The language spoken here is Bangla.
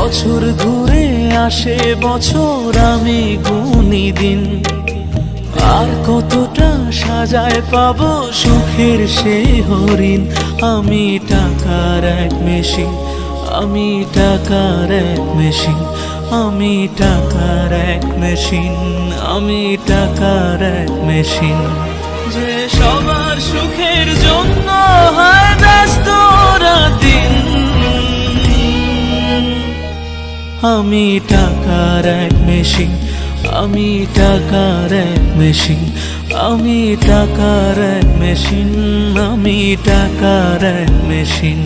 বছর ঘুরে আসে বছর, আমি গুনি দিন। আর কতটা সাজায় পাবো সুখের সেই হরিণ। আমি টাকার এক মেশিন, আমি টাকার এক মেশিন, আমি টাকার এক মেশিন, আমি টাকার এক মেশিন। যে সবার সুখের জন্য হয় ব্যস্ত রাতদিন। আমি টাকার এক মেশিন, আমি টাকার এক মেশিন, আমি টাকার এক মেশিন, আমি টাকার এক মেশিন।